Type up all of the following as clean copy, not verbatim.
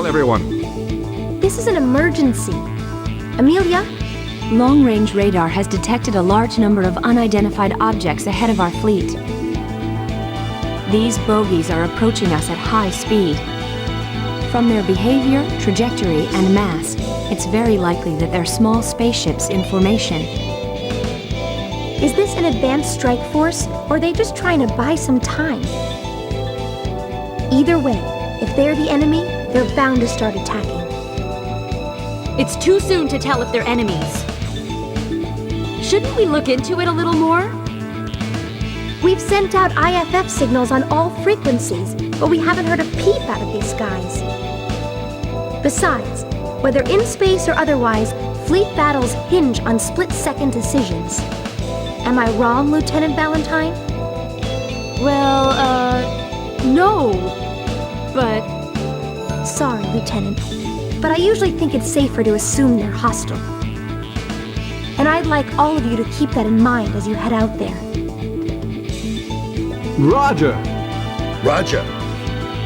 everyone. This is an emergency. Amelia? Long-range radar has detected a large number of unidentified objects ahead of our fleet. These bogies are approaching us at high speed. From their behavior, trajectory, and mass, it's very likely that they're small spaceships in formation. Is this an advanced strike force, or are they just trying to buy some time? Either way, if they're the enemy, they're bound to start attacking. It's too soon to tell if they're enemies. Shouldn't we look into it a little more? We've sent out IFF signals on all frequencies, but we haven't heard a peep out of these skies. Besides, whether in space or otherwise, fleet battles hinge on split-second decisions. Am I wrong, Lieutenant Valentine? Well, no. But... Sorry, Lieutenant, but I usually think it's safer to assume they're hostile. And I'd like all of you to keep that in mind as you head out there. Roger! Roger.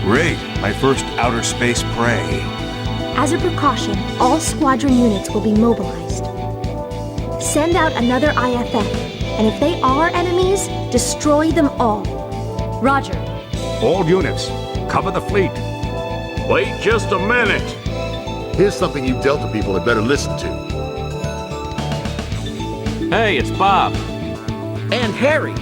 Great, my first outer space prey. As a precaution, all squadron units will be mobilized. Send out another IFF, and if they are enemies, destroy them all. Roger. All units, cover the fleet. Wait just a minute. Here's something you Delta people had better listen to. Hey, it's Bob. And Harry.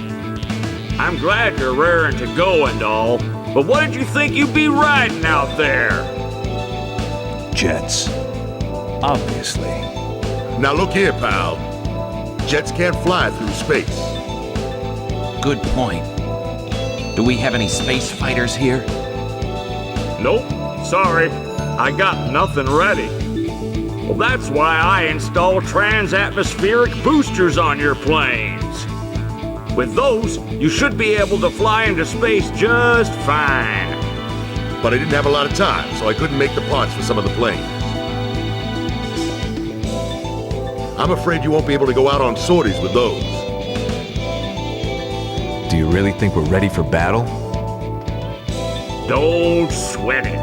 I'm glad you're raring to go and all, but what did you think you'd be riding out there? Jets. Obviously. Now look here, pal. Jets can't fly through space. Good point. Do we have any space fighters here? Nope, sorry. I got nothing ready. Well, that's why I installed trans-atmospheric boosters on your planes. With those, you should be able to fly into space just fine. But I didn't have a lot of time, so I couldn't make the parts for some of the planes. I'm afraid you won't be able to go out on sorties with those. Do you really think we're ready for battle? Don't sweat it.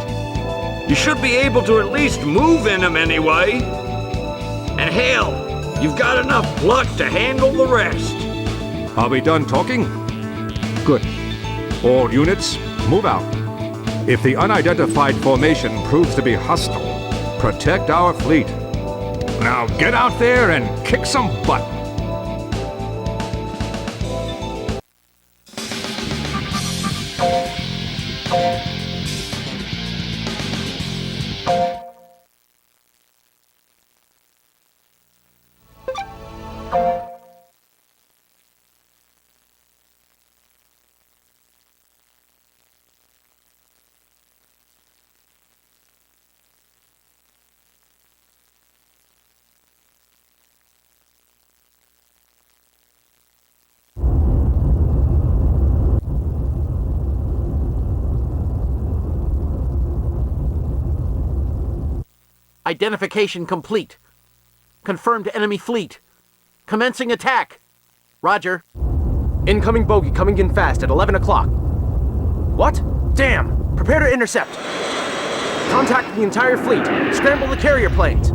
You should be able to at least move in them anyway. And hell, you've got enough pluck to handle the rest. Are we done talking? Good. All units, move out. If the unidentified formation proves to be hostile, protect our fleet. Now get out there and kick some butt. Identification complete. Confirmed enemy fleet. Commencing attack. Roger. Incoming bogey coming in fast at 11 o'clock. What? Damn! Prepare to intercept. Contact the entire fleet. Scramble the carrier planes.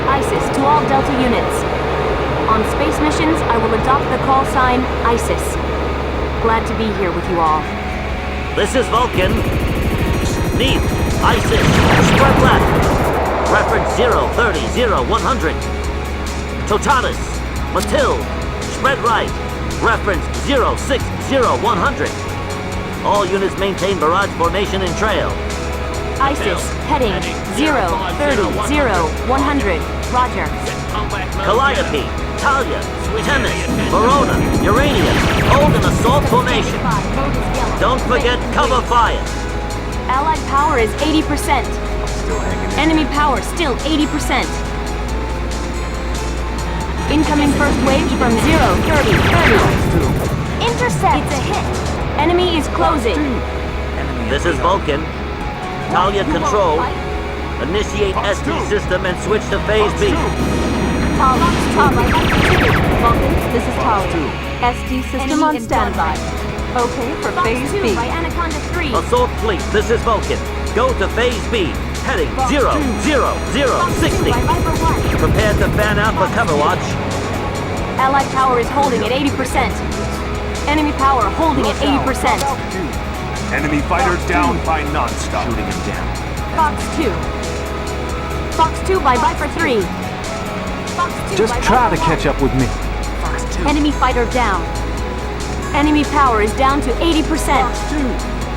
ISIS to all Delta units. On space missions, I will adopt the call sign ISIS. Glad to be here with you all. This is Vulcan. Neat. ISIS. Spread left. Reference 030-100. Totalis. Matilde. Spread right. Reference 060-100. All units maintain barrage formation and trail. ISIS, heading 030-100. Roger. Calliope, Talia, Temis, Verona, Urania, hold an assault formation. Don't forget cover fire. Allied power is 80%. Enemy power still 80%. Incoming first wave from 030-30. Intercept! It's a hit. Enemy is closing. This is Vulcan. Talia control. Initiate SD system and switch to phase B. Tal, Vulcan, this is Tal. SD system on standby. Okay for phase B. By Anaconda 3. Assault fleet, this is Vulcan. Go to phase B. Heading 00060. Prepare to fan out for cover watch. Allied power is holding at 80%. Enemy power holding at 80%. Enemy fighter down by non-stop. Shooting him down. Fox 2. Fox 2 by Viper 3. Fox 2 Just by try to Viper catch up with me. Fox 2. Enemy fighter down. Enemy power is down to 80%.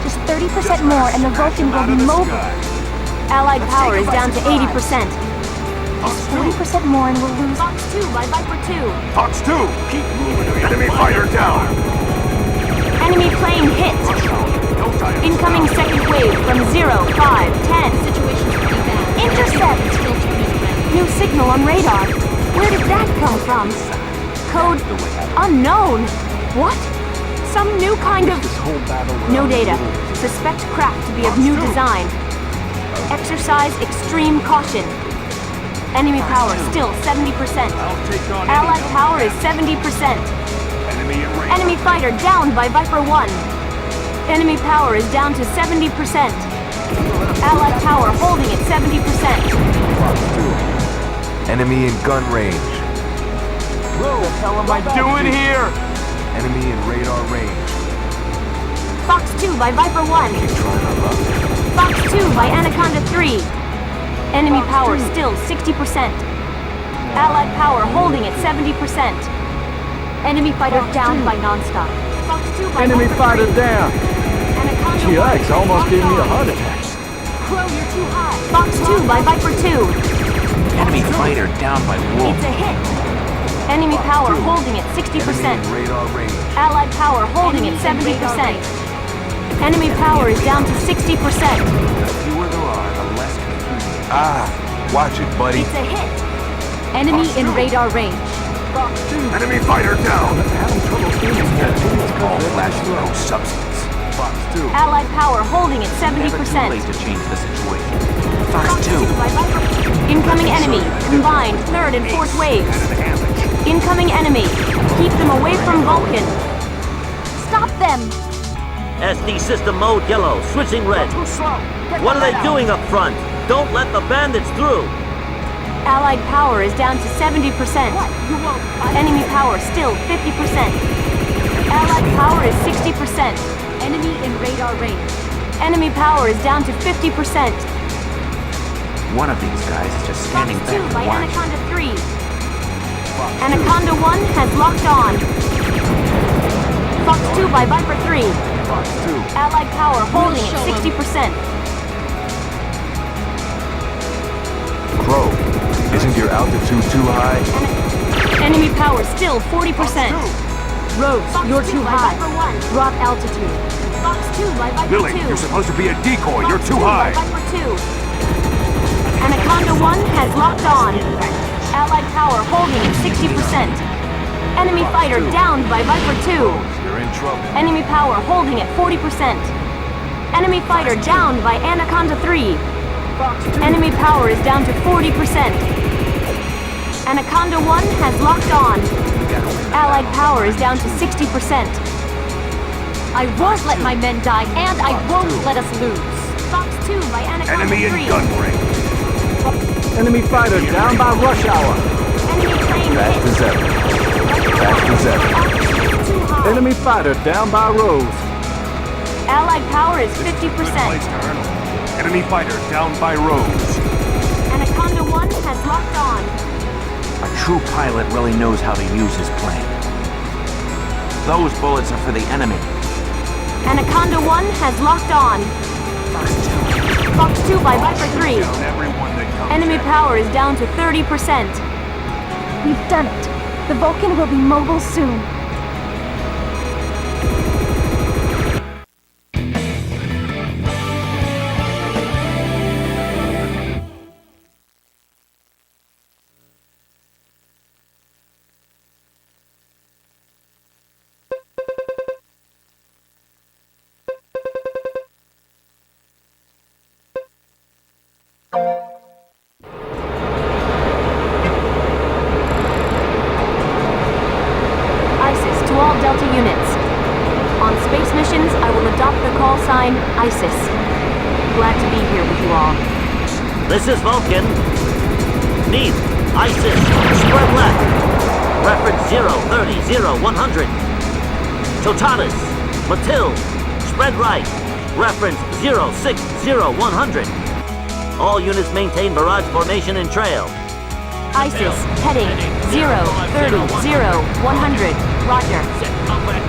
Just 30% more and the Vulcan will be mobile. Allied power is down to 80%. Just 40% more and we'll lose. Fox 2 by Viper 2. Fox 2, keep moving. Enemy fighter down. Enemy plane hit. Incoming second wave from 0, 5, 10. Situation's pretty bad. Intercept! New signal on radar. Where did that come from? Code unknown. What? Some new kind of... No data. Suspect craft to be of new design. Exercise extreme caution. Enemy power still 70%. Allied power is 70%. Enemy fighter down by Viper 1. Enemy power is down to 70%. Allied power holding at 70%. Enemy in gun range. What the hell am I doing here? Enemy in radar range. Fox 2 by Viper 1. Fox 2 by Anaconda 3. Enemy power still 60%. Allied power holding at 70%. Enemy fighter down by nonstop. Fox 2 by Enemy Viper fighter 3. down. Anaconda 1 TX almost locked gave me a on. heart attack. Crow, you're too high. Fox 2 by Viper 2. Enemy fighter down by Wolf. It's a hit. Enemy power holding at 60%. Enemy in radar range. Allied power holding at 70%. Enemy power is down to 60%. The fewer there are, the less confusing. Ah, watch it, buddy. It's a hit. Enemy in radar range. Enemy fighter down. All flashes no substance. Fox 2. Allied power holding at Never too 70%. late to change the situation. Fox 2. By Viper. Incoming enemy. Combined third and fourth waves. Incoming enemy. Keep them away from Vulcan. Stop them. SD system mode yellow, switching red. What are they doing up front? Don't let the bandits through. Allied power is down to 70%. Enemy power still 50%. Allied power is 60%. Enemy in radar range. Enemy power is down to 50%. One of these guys is just Fox standing 2 back by and watching. Anaconda 3. Anaconda 1 has locked on. Fox 2 by Viper 3. Fox 2. Allied power holding show at 60%. Crow, isn't your altitude too high? Enemy power still 40%. Rose, you're too high. Drop altitude. Fox 2 by Viper Billy, 2. you're supposed to be a decoy. You're Fox too 2 high. by Viper 2. Anaconda 1 has locked on. Allied power holding at 60%. Enemy fighter downed by Viper 2. You're in trouble. Enemy power holding at 40%. Enemy fighter downed by Anaconda 3. Enemy power is down to 40%. Anaconda 1 has locked on. Allied power is down to 60%. I won't let my men die, and I won't let us lose. Fox 2 by Anaconda Enemy 3. in gun range. Enemy fighter down by rush hour. Enemy plane Fast hit. as ever. Fast as ever. Too high. Enemy fighter down by Rose. Allied power is Good 50%. place to earn 'em. Enemy fighter down by Rose. Anaconda 1 has locked on. A true pilot really knows how to use his plane. Those bullets are for the enemy. Anaconda 1 has locked on. Fox 2. Fox 2 by Viper 3. Down everyone that comes Enemy in. power is down to 30%. We've done it. The Vulcan will be mobile soon. Call sign, ISIS. Glad to be here with you all. This is Vulcan. Neath, ISIS, spread left. Reference 030-100. Totalis, Matilde, spread right. Reference 060-100. All units maintain barrage formation and trail. ISIS, heading 030-100. Roger.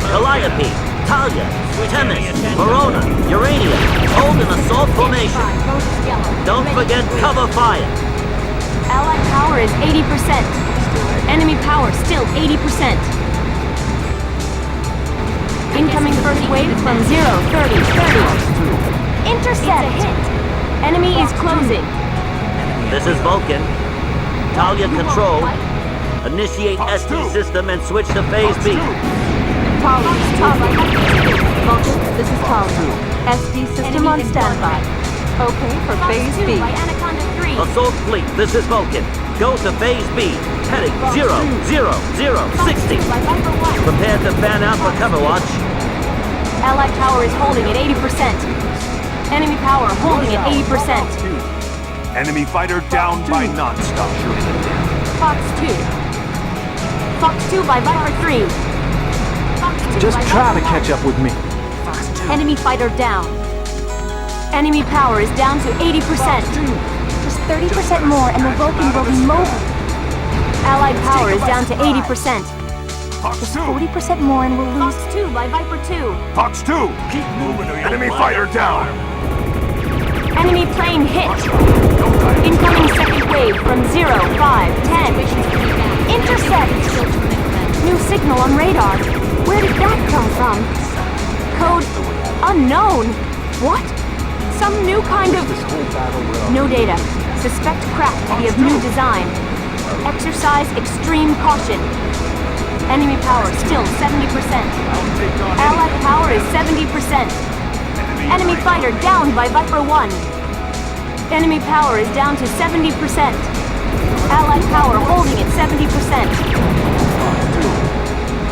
Calliope, Talia, Temis, Verona, Urania, hold an assault formation. Don't forget cover fire. Allied power is 80%. Enemy power still 80%. Incoming first wave from 030-30. Intercept! It's a hit. Enemy is closing. This is Vulcan. Talia control. Initiate SD system and switch to phase B. Vulcan, this is Talia. SD system on standby. Okay for phase B. Assault fleet, this is Vulcan. Go to phase B, heading 00060. Prepare to fan out for cover watch. Allied power is holding at 80%. Enemy power holding at 80%. Enemy fighter down by non-stop. Fox 2. Fox 2 by Viper 3. Fox 2 Just by try to Viper catch up with me. Enemy fighter down. Enemy power is down to 80%. Just 30% more and the Vulcan will be mobile. Allied power is down to 80%. Just 40% more and we'll lose. Fox 2 by Viper 2. Fox 2, keep moving. Enemy fighter down. Enemy plane hit. Incoming second wave from 0510. Intercept. New signal on radar. Where did that come from? Code unknown. What? Some new kind of... No data. Suspect craft to be of new design. Exercise extreme caution. Enemy power still 70%. Allied power is 70%. Enemy fighter down by Viper 1. Enemy power is down to 70%. Allied power holding at 70%.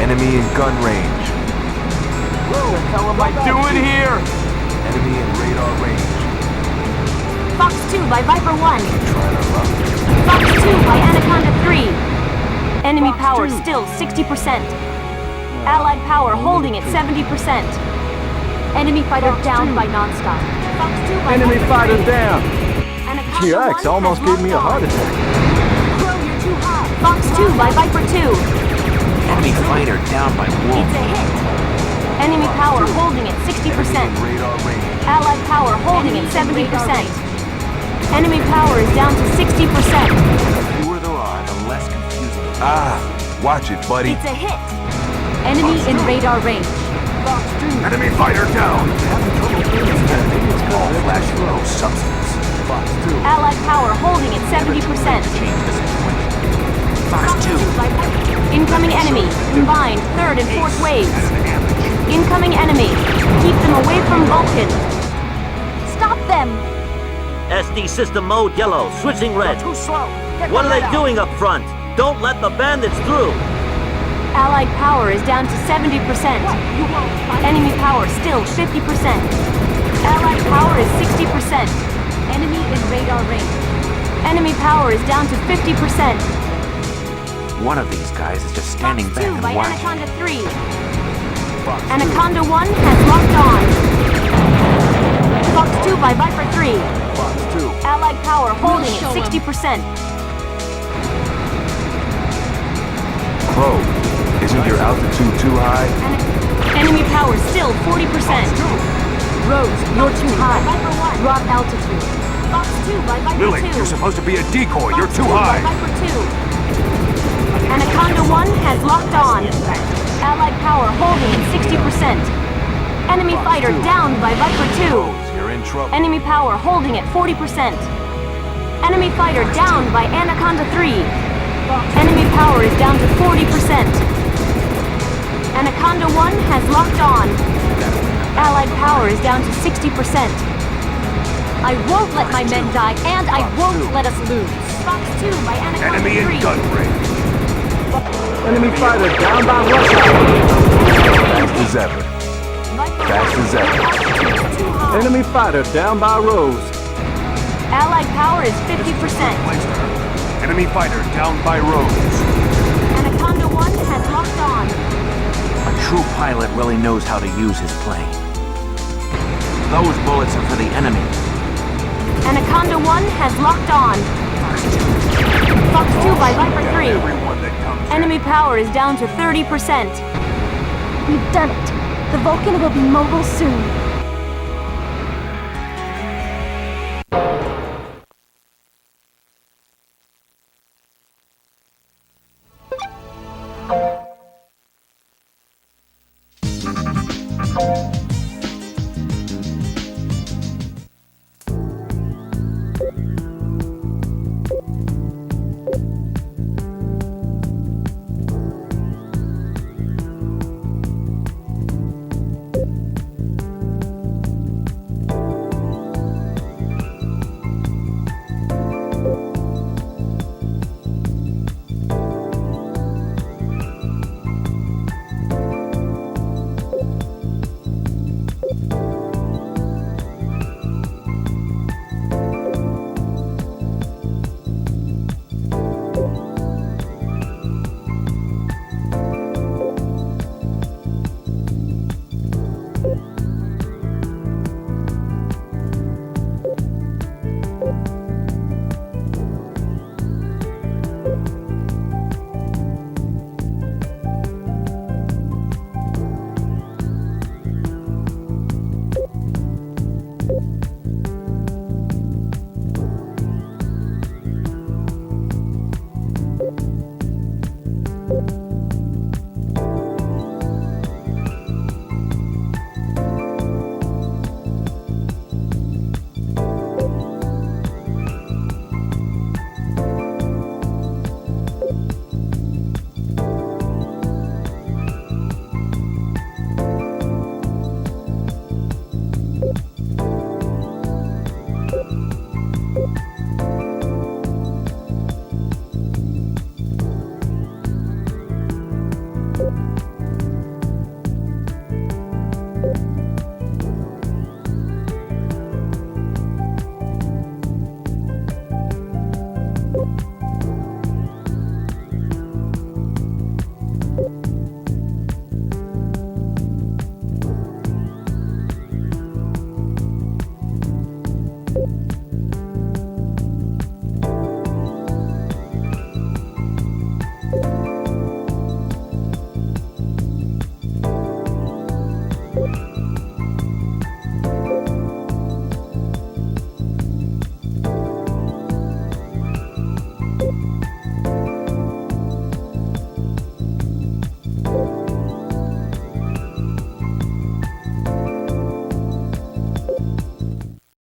Enemy in gun range. What the hell am I doing here? Enemy in radar range. Fox 2 by Viper 1. Fox 2 by Anaconda 3. Enemy power still 60%. Allied power holding at 70%. Enemy fighter down by nonstop. Fox 2 by Enemy Viper fighter 3. down. Anaconda GX 1 almost has gave me a locked heart on. attack. Crow, you're too high. Fox 2 by Viper 2. Enemy fighter down by Wolf. It's a hit. Enemy power holding at 60%. Radar range. Allied power holding at 70%. Enemy power is down to 60%. The fewer there are, the less confusing. Ah, watch it, buddy. It's a hit. Enemy in radar range. Enemy fighter down. All flash no substance. Allied power holding at 70%. Fox 2. Incoming enemy. Combined third and fourth waves. Incoming enemy. Keep them away from Vulcan. Stop them! SD system mode yellow, switching red. Too slow. What are they doing up front? Don't let the bandits through. Allied power is down to 70%. Enemy power still 50%. Allied power is 60%. Enemy in radar range. Enemy power is down to 50%. One of these guys is just standing Fox back 2 and by watching. Anaconda 3. Anaconda 1 has locked on. Fox 2 by Viper 3. Allied power holding at 60%. Crow, isn't your altitude too high? Enemy power still 40%. Rose, you're too high. Drop altitude. Fox 2 by Viper Lily, 2. you're supposed to be a decoy. You're Fox too 2 high. by Viper 2. Anaconda 1 has locked on. Allied power holding at 60%. Enemy fighter down by Viper 2. You're in trouble. Enemy power holding at 40%. Enemy fighter down by Anaconda 3. Enemy power is down to 40%. Anaconda 1 has locked on. Allied power is down to 60%. I won't let my men die, and I won't let us lose. Fox 2 by Anaconda Enemy 3. in gun range. Enemy fighter down by Russia. Fast as ever. Fast as ever. Enemy fighter down by Rose. Allied power is 50%. Enemy fighter down by Rose. Anaconda 1 has locked on. A true pilot really knows how to use his plane. Those bullets are for the enemy. Anaconda 1 has locked on. Fox 2 by Viper 3. Everyone that comes Enemy power is down to 30%. We've done it. The Vulcan will be mobile soon.